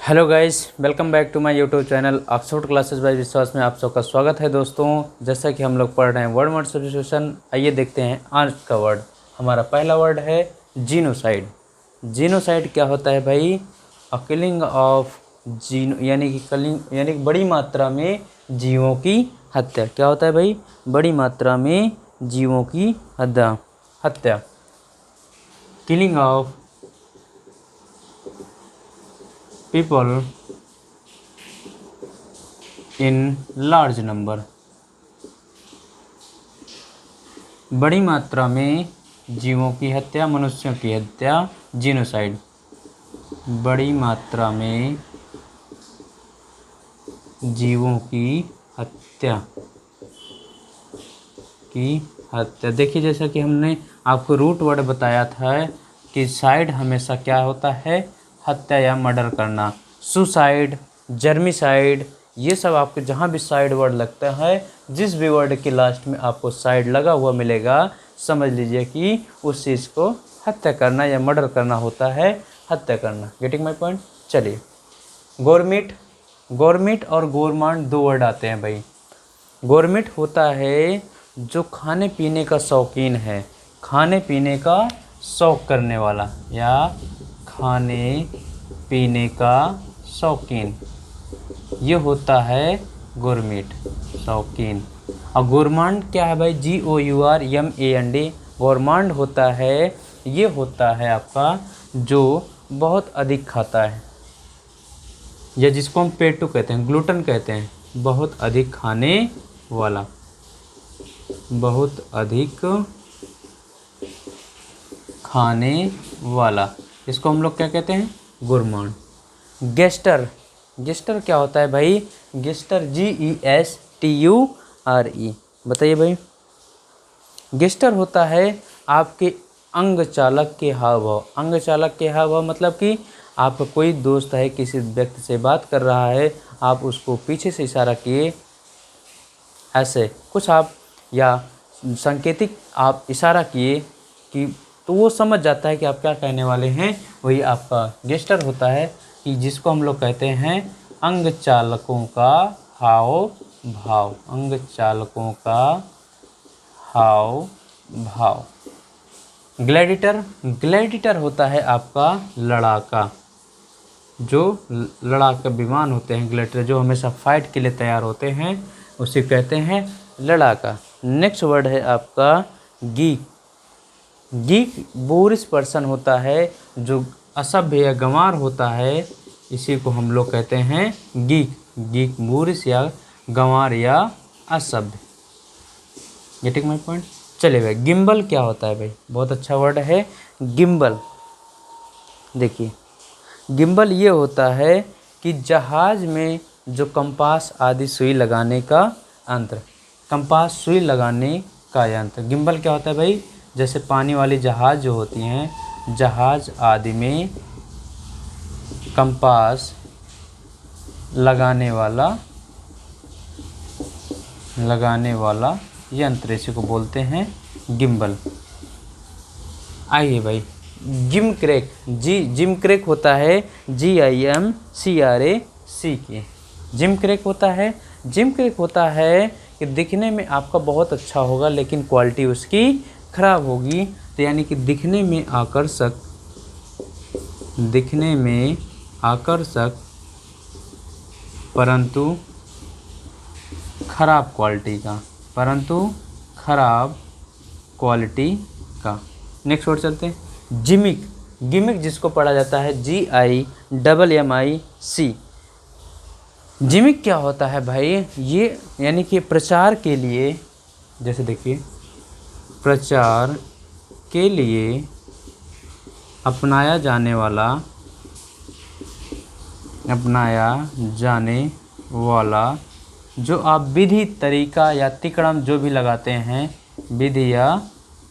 Hello guys, welcome back to my YouTube channel Oxford classes by Vishwas में आप सबका स्वागत है। दोस्तों, जैसा कि हम लोग पढ़ रहे हैं वर्ड सब्स्टिट्यूशन, आइए देखते हैं आज का वर्ड। हमारा पहला वर्ड है जीनोसाइड। जीनोसाइड क्या होता है भाई? अ किलिंग ऑफ जीनो यानी कि बड़ी मात्रा में जीवों की हत्या। क्या होता है भाई? बड़ी मात्रा में जीवों की हत्या। Killing of people in large number। बड़ी मात्रा में जीवों की हत्या, मनुष्यों की हत्या, जीनोसाइड। बड़ी मात्रा में जीवों की हत्या देखिए, जैसा कि हमने आपको रूट वर्ड बताया था कि साइड हमेशा क्या होता है? हत्या या मर्डर करना। सुसाइड, जर्मिसाइड, ये सब आपको जहाँ भी साइड वर्ड लगता है, जिस भी वर्ड के लास्ट में आपको साइड लगा हुआ मिलेगा, समझ लीजिए कि उस चीज़ को हत्या करना या मर्डर करना होता है। हत्या करना। Getting my point? चलिए, गौरमिट और गोरमांड दो वर्ड आते हैं भाई। गौरमिट होता है जो खाने पीने का शौकीन है, खाने पीने का शौक करने वाला या खाने पीने का शौकीन, ये होता है गौरमिट, शौकीन। और गोरमांड क्या है भाई? GOURMAND। गोरमांड होता है, ये होता है आपका जो बहुत अधिक खाता है, या जिसको हम पेटू कहते हैं, ग्लूटन कहते हैं, बहुत अधिक खाने वाला, बहुत अधिक खाने वाला, इसको हम लोग क्या कहते हैं? गोरमांड। गेस्टर क्या होता है भाई? Gesture GESTURE। बताइए भाई। गेस्टर होता है आपके अंग चालक के हाव भाव। अंग चालक के हाव भाव मतलब कि आपका कोई दोस्त है, किसी व्यक्ति से बात कर रहा है, आप उसको पीछे से इशारा किए, ऐसे कुछ आप, या सांकेतिक आप इशारा किए कि तो वो समझ जाता है कि आप क्या कहने वाले हैं। वही आपका गेस्टर होता है, कि जिसको हम लोग कहते हैं अंग चालकों का हाव भाव। अंग चालकों का हाव भाव। ग्लैडिएटर होता है आपका लड़ाका, जो लड़ाका विमान होते हैं, ग्लैडिएटर जो हमेशा फाइट के लिए तैयार होते हैं, उसे कहते हैं लड़ाका। नेक्स्ट वर्ड है आपका गीक। बोरिस पर्सन होता है जो असभ्य या गंवार होता है, इसी को हम लोग कहते हैं गीक बोरिस या गंवार या असभ्य। Getting my point? चलिए भाई, गिम्बल क्या होता है भाई? बहुत अच्छा वर्ड है गिम्बल। देखिए, गिम्बल ये होता है कि जहाज में जो कंपास आदि सुई लगाने का यंत्र, कंपास सुई लगाने का यंत्र। गिम्बल क्या होता है भाई? जैसे पानी वाली जहाज जो होती हैं, जहाज आदि में कंपास लगाने वाला यंत्र, इसी को बोलते हैं गिम्बल। आइए भाई, जिम क्रेक होता है GIMCRACK। जिम क्रेक होता है कि दिखने में आपका बहुत अच्छा होगा, लेकिन क्वालिटी उसकी खराब होगी। तो यानी कि दिखने में आकर्षक परंतु खराब क्वालिटी का। नेक्स्ट वर्ड चलते हैं, गिमिक जिसको पढ़ा जाता है GIMMIC। जिमिक क्या होता है भाई? ये यानी कि प्रचार के लिए, जैसे देखिए, प्रचार के लिए अपनाया जाने वाला जो आप विधि, तरीका या तिकड़म जो भी लगाते हैं, विधि या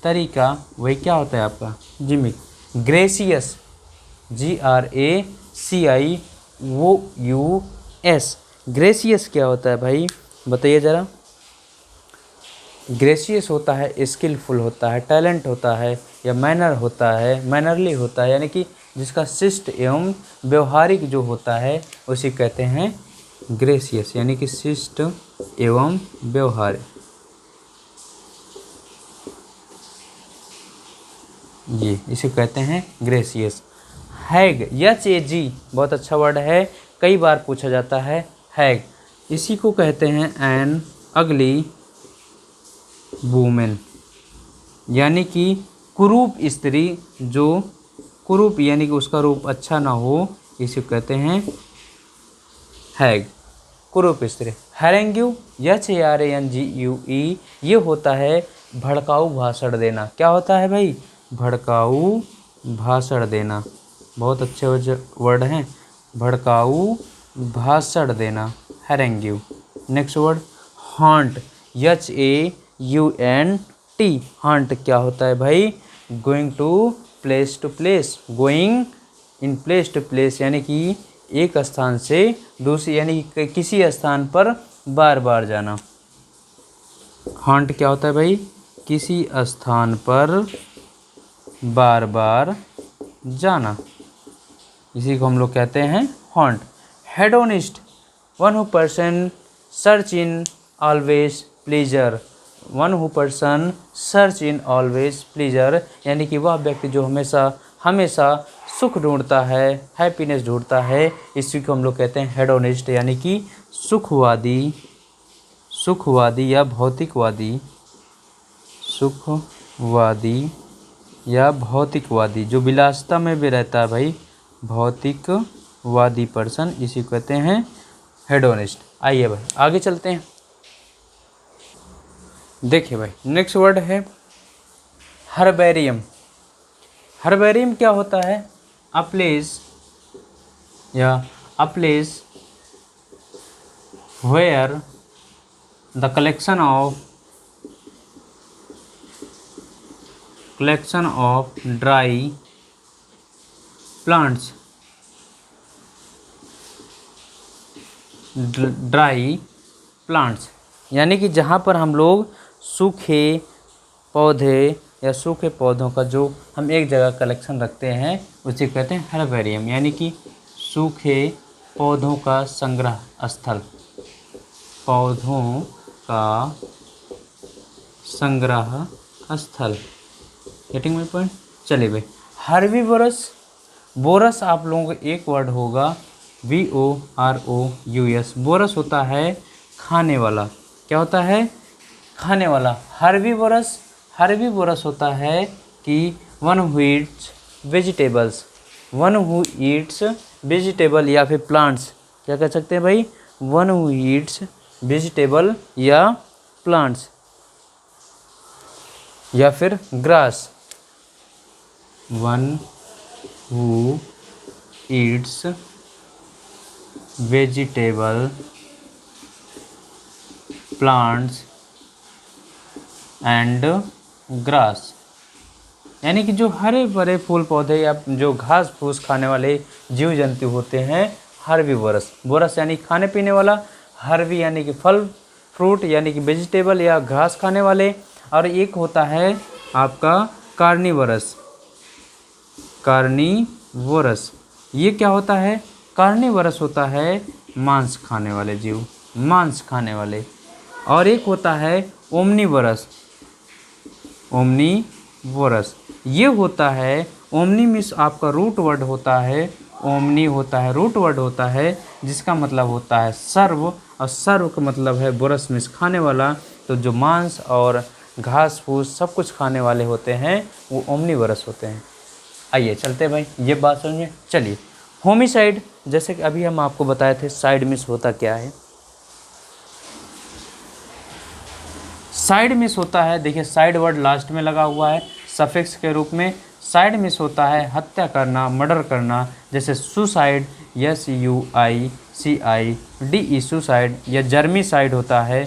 तरीका, वही क्या होता है आपका? जिमिक। Gracious GRACIOUS। ग्रेसियस क्या होता है भाई? बताइए ज़रा। ग्रेसियस होता है स्किलफुल होता है, टैलेंट होता है, या मैनरली होता है, यानी कि जिसका शिष्ट एवं व्यवहारिक जो होता है उसे कहते हैं ग्रेसियस, यानी कि शिष्ट एवं व्यवहारिक, ये इसे कहते हैं ग्रेसियस। हैग, HAG बहुत अच्छा वर्ड है, कई बार पूछा जाता है हैग। इसी को कहते हैं एन अगली वुमेन, यानी कि कुरूप स्त्री, जो कुरूप यानी कि उसका रूप अच्छा ना हो, इसे कहते हैं हैग, कुरूप स्त्री। हैरेंग्यू, HARANGUE, ये होता है भड़काऊ भाषण देना। क्या होता है भाई? भड़काऊ भाषण देना। बहुत अच्छे वर्ड हैं, भड़काऊ भाषण देना, harangue. Next word haunt, HAUNT, haunt क्या होता है भाई? Going to place, going in place to place, यानी कि एक स्थान से दूसरी, यानी कि किसी स्थान पर बार बार जाना। हॉन्ट क्या होता है भाई? किसी स्थान पर बार बार जाना, इसी को हम लोग कहते हैं haunt. Hedonist, one who person search in always pleaser, one who person search in always pleaser, यानी कि वह व्यक्ति जो हमेशा सुख ढूंढता है, हैप्पीनेस ढूंढता है, इसी को हम लोग कहते हैं हेडोनिस्ट, यानी कि सुखवादी या भौतिकवादी, सुखवादी या भौतिकवादी, जो विलासिता में भी रहता है भाई, भौतिकवादी पर्सन, इसी को कहते हैं हेडोनिस्ट। आइए भाई आगे चलते हैं। देखिए भाई नेक्स्ट वर्ड है हर्बेरियम। हर्बेरियम क्या होता है? A place where the collection of dry plants, यानी कि जहाँ पर हम लोग सूखे पौधे या सूखे पौधों का जो हम एक जगह कलेक्शन रखते हैं उसे कहते हैं हर्बेरियम, यानी कि सूखे पौधों का संग्रह स्थल, पौधों का संग्रह स्थल। Getting my point? चलिए भाई हर्बीवोरस, बोरस आप लोगों को एक वर्ड होगा VOROUS, बोरस होता है खाने वाला। क्या होता है? खाने वाला। हर्बीवोरस होता है कि वन हु ईट्स वेजिटेबल या फिर प्लांट्स। क्या कह सकते हैं भाई? वन हु ईट्स वेजिटेबल या प्लांट्स या फिर grass. One who Yeats vegetable, plants and grass, यानी कि जो हरे भरे फूल पौधे या जो घास फूस खाने वाले जीव जंतु होते हैं, हर्बीवोरस। बोरस यानी खाने पीने वाला, हर्बी यानी कि फल फ्रूट यानी कि वेजिटेबल या घास खाने वाले, और एक होता है आपका कार्निवोरस। ये क्या होता है? कार्निवोरस होता है मांस खाने वाले जीव, मांस खाने वाले। और एक होता है ओमनीवोरस। ये होता है, ओमनी मीन्स आपका रूट वर्ड होता है, ओमनी होता है रूट वर्ड होता है, जिसका मतलब होता है सर्व, और सर्व का मतलब है बोरस मीन्स खाने वाला। तो जो मांस और घास फूस सब कुछ खाने वाले होते हैं वो ओमनीवोरस होते हैं। आइए चलते हैं भाई, ये बात समझ में। चलिए होमिसाइड, जैसे कि अभी हम आपको बताए थे साइड मिस होता क्या है। साइड मिस होता है, देखिए साइड वर्ड लास्ट में लगा हुआ है सफिक्स के रूप में। साइड मिस होता है हत्या करना, मर्डर करना, जैसे सुसाइड, SUICIDE सुसाइड, या जर्मीसाइड होता है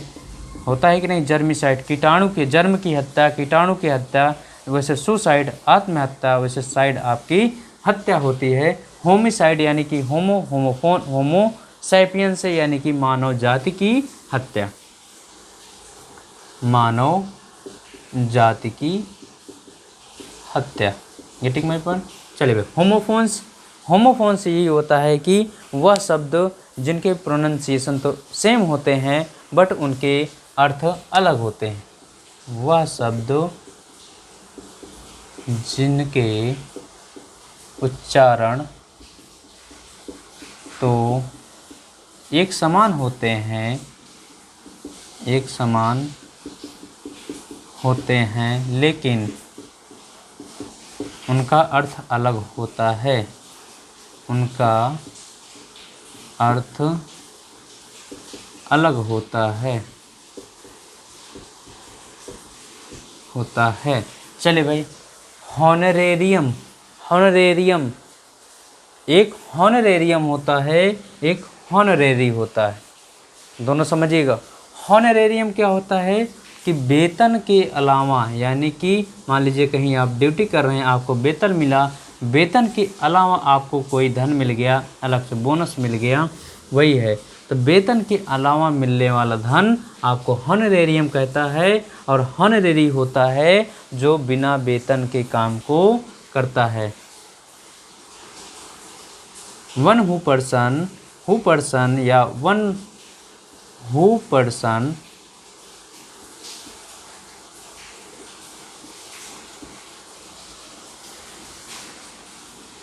कि नहीं? जर्मीसाइड कीटाणु के जन्म की हत्या, कीटाणु की हत्या। वैसे सुसाइड आत्महत्या, वैसे साइड आपकी हत्या होती है। होमिसाइड यानी कि होमो सैपियंस यानी कि मानव जाति की हत्या, मानव जाति की हत्या। Getting my point? चलिए भाई, होमोफोन्स, होमोफोन्स यही होता है कि वह शब्द जिनके प्रोनाउंसिएशन तो सेम होते हैं बट उनके अर्थ अलग होते हैं। वह शब्द जिनके उच्चारण तो एक समान होते हैं, एक समान होते हैं, लेकिन उनका अर्थ अलग होता है, उनका अर्थ अलग होता है। चलिए भाई, हॉनरेरियम, हॉनरेरियम, एक हॉनरेरियम होता है, एक हॉनरेरी होता है, दोनों समझिएगा। हॉनरेरियम क्या होता है कि वेतन के अलावा, यानी कि मान लीजिए कहीं आप ड्यूटी कर रहे हैं, आपको वेतन मिला, वेतन के अलावा आपको कोई धन मिल गया, अलग से बोनस मिल गया, वही है। तो वेतन के अलावा मिलने वाला धन आपको हॉनरेरियम कहता है। और हॉनरेरी होता है जो बिना वेतन के काम को करता है। वन हु पर्सन या one who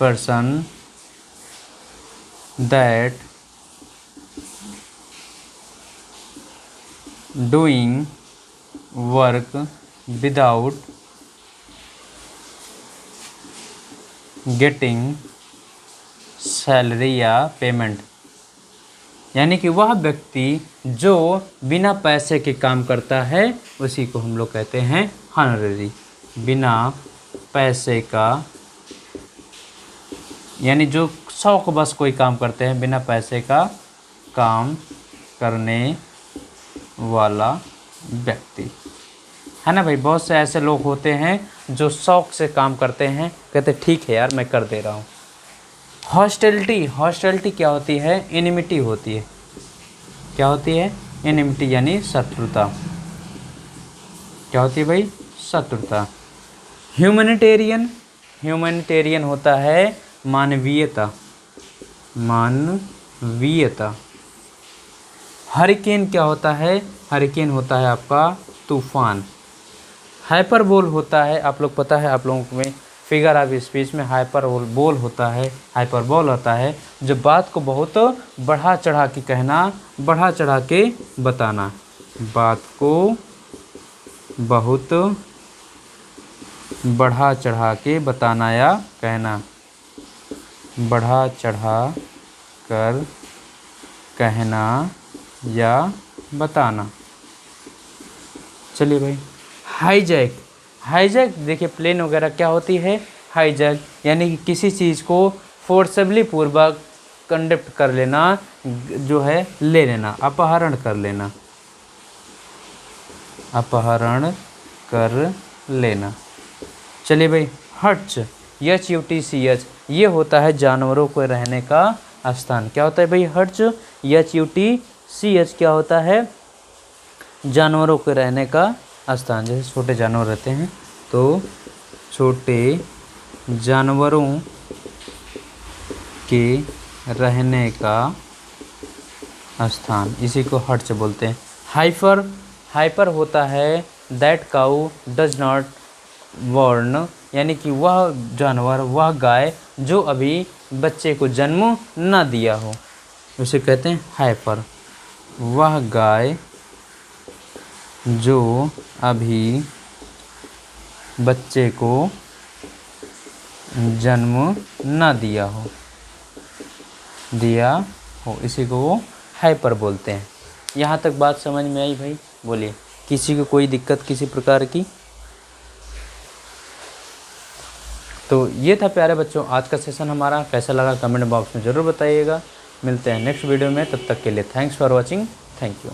person that doing work without getting salary या पेमेंट, यानी कि वह व्यक्ति जो बिना पैसे के काम करता है उसी को हम लोग कहते हैं हॉनरेरी। बिना पैसे का, यानी जो शौक बस कोई काम करते हैं, बिना पैसे का काम करने वाला व्यक्ति, है ना भाई। बहुत से ऐसे लोग होते हैं जो शौक से काम करते हैं, कहते ठीक है यार मैं कर दे रहा हूँ। हॉस्टिलिटी, हॉस्टिलिटी क्या होती है? एनिमिटी होती है। क्या होती है? एनिमिटी, यानी शत्रुता। क्या होती है भाई? शत्रुता। ह्यूमैनिटेरियन, ह्यूमैनिटेरियन होता है मानवीयता, मानवीयता। हरिकेन क्या होता है? हरिकेन होता है आपका तूफान। हाइपरबोल होता है, आप लोग पता है, आप लोगों में फिगर ऑफ स्पीच में हाइपरबोल होता है, हाइपरबोल होता है जो बात को बहुत बढ़ा चढ़ा के कहना, बढ़ा चढ़ा के बताना, बात को बहुत बढ़ा चढ़ा के बताना या कहना, बढ़ा चढ़ा कर कहना या बताना। चलिए भाई, हाईजैक, हाईजैक देखिए प्लेन वगैरह क्या होती है? हाईजैक यानी कि किसी चीज़ को फोर्सबली पूर्वक कंडक्ट कर लेना, जो है ले लेना, अपहरण कर लेना, अपहरण कर लेना। चलिए भाई, हट्स, HUTCH, ये होता है जानवरों को रहने का स्थान। क्या होता है भाई? हट्स, HUTCH क्या होता है? जानवरों के रहने का स्थान। जैसे छोटे जानवर रहते हैं तो छोटे जानवरों के रहने का स्थान, इसी को हट्स बोलते हैं। हाइपर, हाइपर होता है that cow does not born, यानी कि वह जानवर, वह गाय जो अभी बच्चे को जन्म न दिया हो, उसे कहते हैं हाइपर। वह गाय जो अभी बच्चे को जन्म न दिया हो, दिया हो, इसी को वो हाइपर बोलते हैं। यहाँ तक बात समझ में आई भाई? बोलिए, किसी को कोई दिक्कत किसी प्रकार की? तो ये था प्यारे बच्चों आज का सेशन हमारा। कैसा लगा कमेंट बॉक्स में ज़रूर बताइएगा। मिलते हैं नेक्स्ट वीडियो में, तब तक के लिए thanks for watching. Thank you.